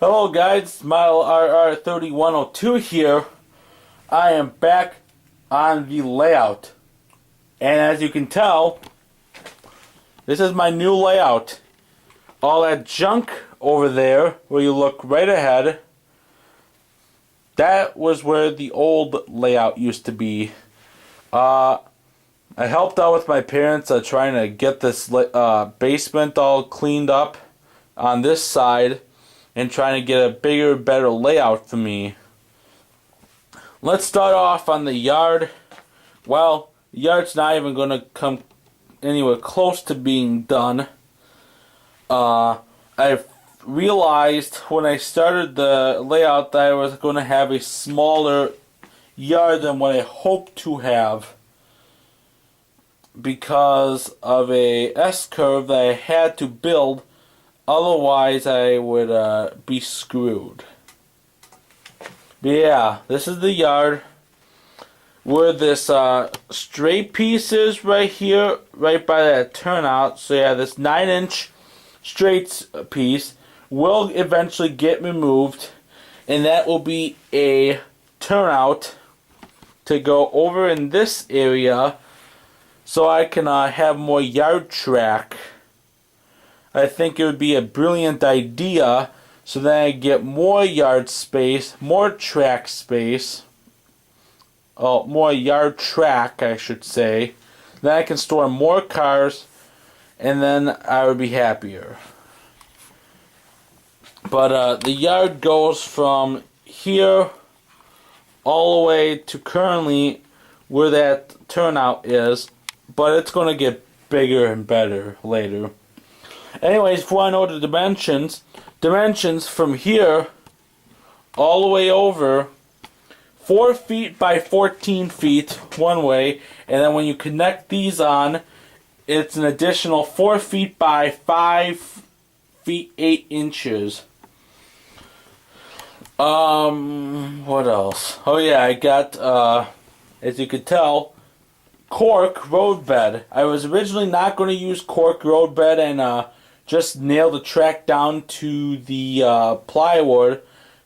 Hello guys, Model RR3102 here. I am back on the layout. And as you can tell, this is my new layout. All that junk over there, where you look right ahead, that was where the old layout used to be. I helped out with my parents trying to get this basement all cleaned up on this side and trying to get a bigger, better layout for me. Let's start off on the yard. Well, the yard's not even going to come anywhere close to being done. I realized when I started the layout that I was going to have a smaller yard than what I hoped to have, because of a S-curve that I had to build, otherwise I would be screwed. But yeah, this is the yard where this straight piece is right here, right by that turnout. So yeah, this 9-inch straight piece will eventually get removed, and that will be a turnout to go over in this area, so I can have more yard track. I think it would be a brilliant idea, so then I get more yard space, more track space. Oh, more yard track, I should say. Then I can store more cars, and then I would be happier. But the yard goes from here all the way to currently where that turnout is, but it's going to get bigger and better later. Anyways, before I know the dimensions from here all the way over, 4 feet by 14 feet one way, and then when you connect these on, it's an additional 4 feet by 5 feet 8 inches. What else? Oh yeah, I got, as you could tell, cork road bed. I was originally not going to use cork road bed and just nail the track down to the plywood,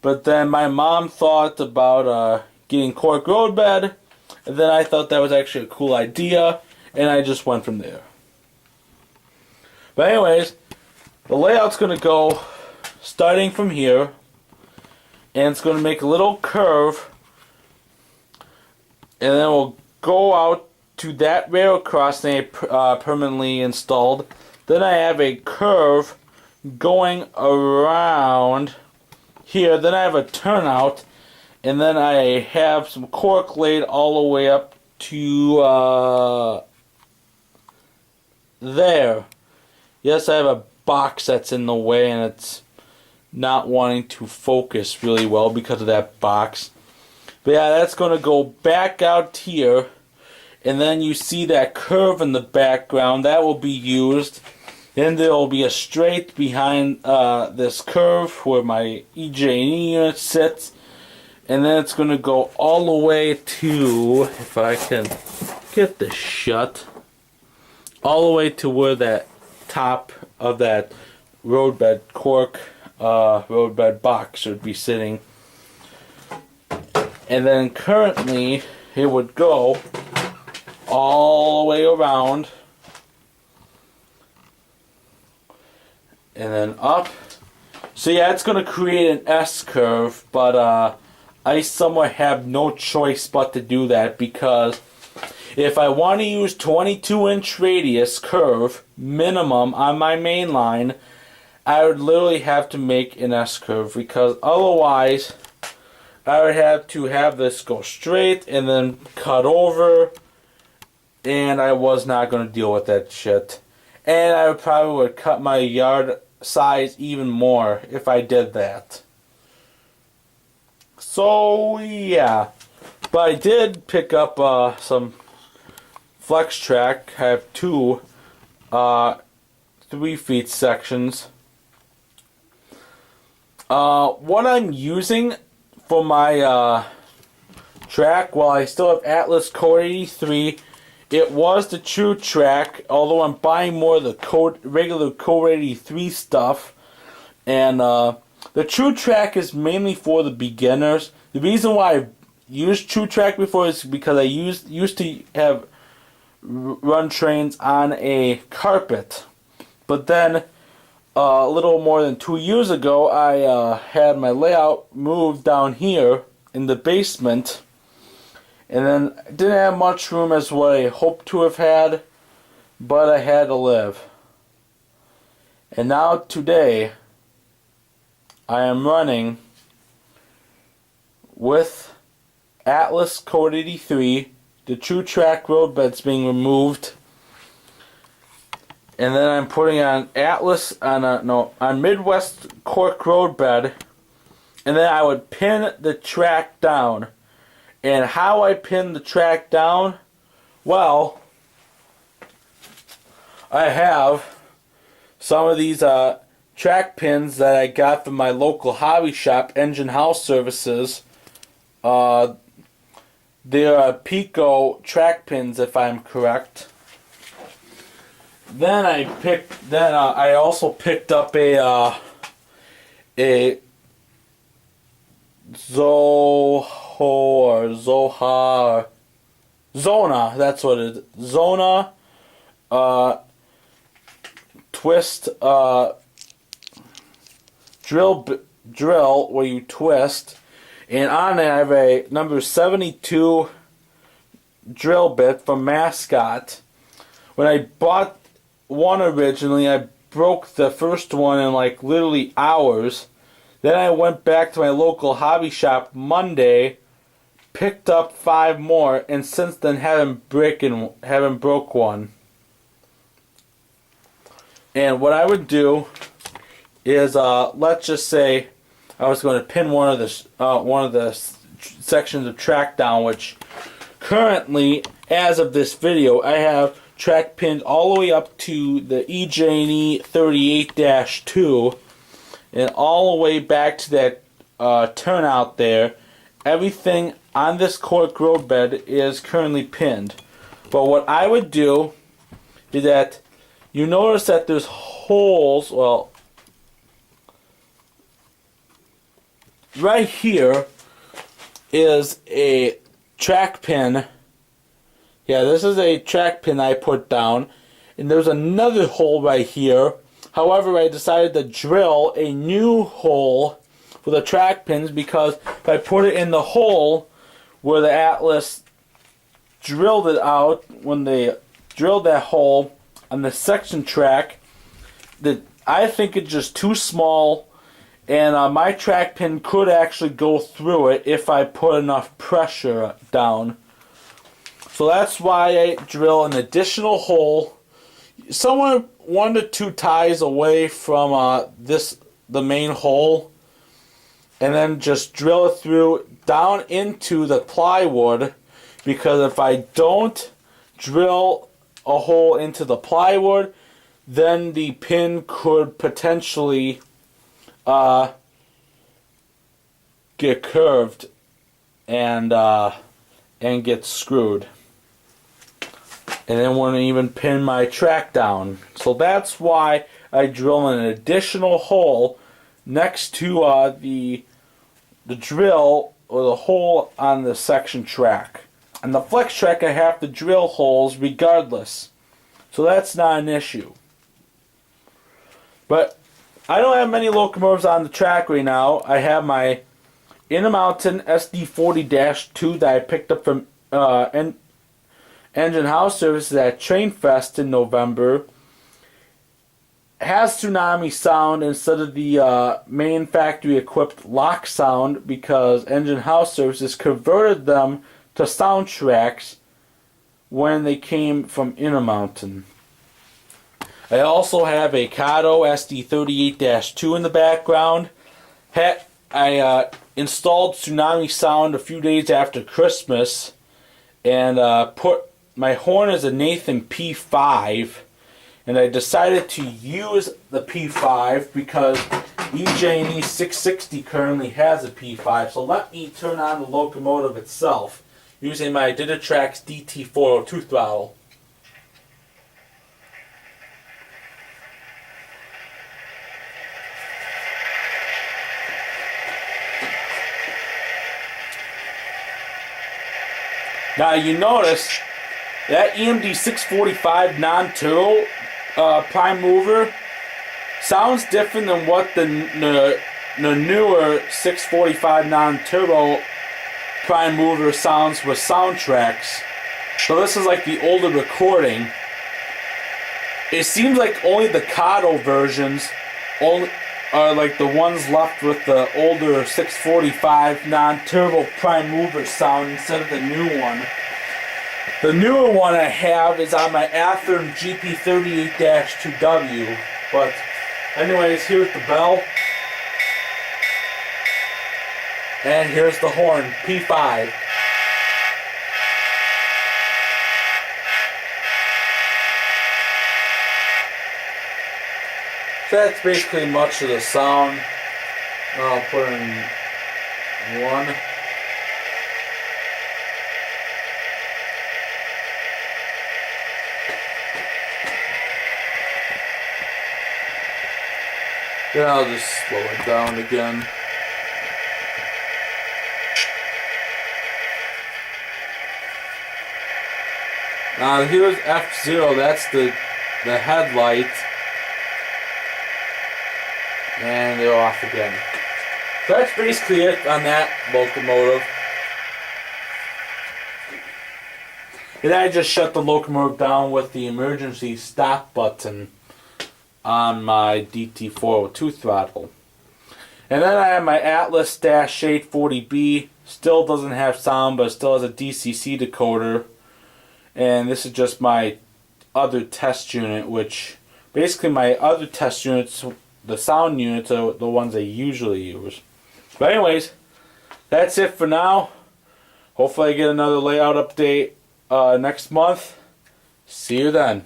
but then my mom thought about getting cork road bed, and then I thought that was actually a cool idea, and I just went from there. But anyways, the layout's going to go starting from here, and it's going to make a little curve, and then we'll go out to that rail crossing I permanently installed. Then I have a curve going around here. Then I have a turnout, and then I have some cork laid all the way up to there. Yes, I have a box that's in the way, and it's not wanting to focus really well because of that box. But yeah, that's going to go back out here, and then you see that curve in the background. That will be used. Then there will be a straight behind this curve where my EJ&E unit sits, and then it's going to go all the way to, if I can get this shut, all the way to where that top of that roadbed cork roadbed box should be sitting. And then currently it would go all the way around and then up. So yeah, it's going to create an S-curve, but I somewhat have no choice but to do that, because if I want to use 22-inch radius curve minimum on my main line, I would literally have to make an S-curve, because otherwise I would have to have this go straight and then cut over, and I was not going to deal with that shit. And I probably would cut my yard size even more if I did that. So yeah, but I did pick up some flex track. I have two 3 feet sections. What I'm using for my track, while I still have Atlas Code 83, it was the true track, although I'm buying more of the regular Code 83 stuff. And The True Track is mainly for the beginners. The reason why I used True Track before is because I used to have run trains on a carpet. But then a little more than 2 years ago, I had my layout moved down here in the basement. And then I didn't have much room as what I hoped to have had, but I had to live. And now today, I am running with Atlas Code 83, the True Track roadbed's being removed, and then I'm putting on Atlas on Midwest Cork roadbed, and then I would pin the track down. And how I pin the track down? Well, I have some of these track pins that I got from my local hobby shop, Engine House Services. They're Pico track pins, if I'm correct. Then I also picked up a Zona, that's what it is. Zona twist drill where you twist, and on it I have a number 72 drill bit from Mascot. When I bought one originally, I broke the first one in like literally hours. Then I went back to my local hobby shop Monday, picked up 5 more, and since then haven't broke one. And what I would do is, let's just say I was going to pin one of the sections of track down, which currently, as of this video, I have track pinned all the way up to the EJ&E 38-2, and all the way back to that turnout there. Everything on this Cork roadbed is currently pinned. But what I would do is that you notice that there's holes, well, right here is a track pin. Yeah, this is a track pin I put down. And there's another hole right here. However, I decided to drill a new hole for the track pins because if I put it in the hole where the Atlas drilled it out, when they drilled that hole on the section track, I think it's just too small, and my track pin could actually go through it if I put enough pressure down. So that's why I drill an additional hole, somewhere 1 to 2 ties away from the main hole, and then just drill it through down into the plywood, because if I don't drill a hole into the plywood, then the pin could potentially get curved and get screwed, and then wouldn't even pin my track down. So that's why I drill an additional hole next to the drill or the hole on the section track. On the flex track, I have to drill holes regardless, so that's not an issue. But I don't have many locomotives on the track right now. I have my Intermountain SD40-2 that I picked up from Engine House Services at Train Fest in November. Has Tsunami sound instead of the main factory equipped lock sound because Engine House Services converted them to sound tracks when they came from Intermountain. I also have a Kato SD38-2 in the background. I installed Tsunami Sound a few days after Christmas, and put my horn as a Nathan P5, and I decided to use the P5 because EJ&E 660 currently has a P5. So let me turn on the locomotive itself using my Digitrax DT402 throttle. Now you notice that EMD 645 non-turbo prime mover sounds different than what the newer 645 non-turbo prime mover sounds with soundtracks. So this is like the older recording. It seems like only the Kato versions are like the ones left with the older 645 non-turbo prime mover sound instead of the new one. The newer one I have is on my Athearn GP38-2W. But anyways, here's the bell. And here's the horn, P5. So that's basically much of the sound. I'll put in one. Then I'll just slow it down again. Now here's F0, that's the headlight. And they're off again. So that's basically it on that locomotive. And I just shut the locomotive down with the emergency stop button on my DT402 throttle. And then I have my Atlas-840B. Still doesn't have sound, but it still has a DCC decoder. And this is just my other test unit, which basically my other test units, the sound units, are the ones I usually use. But anyways, that's it for now. Hopefully I get another layout update next month. See you then.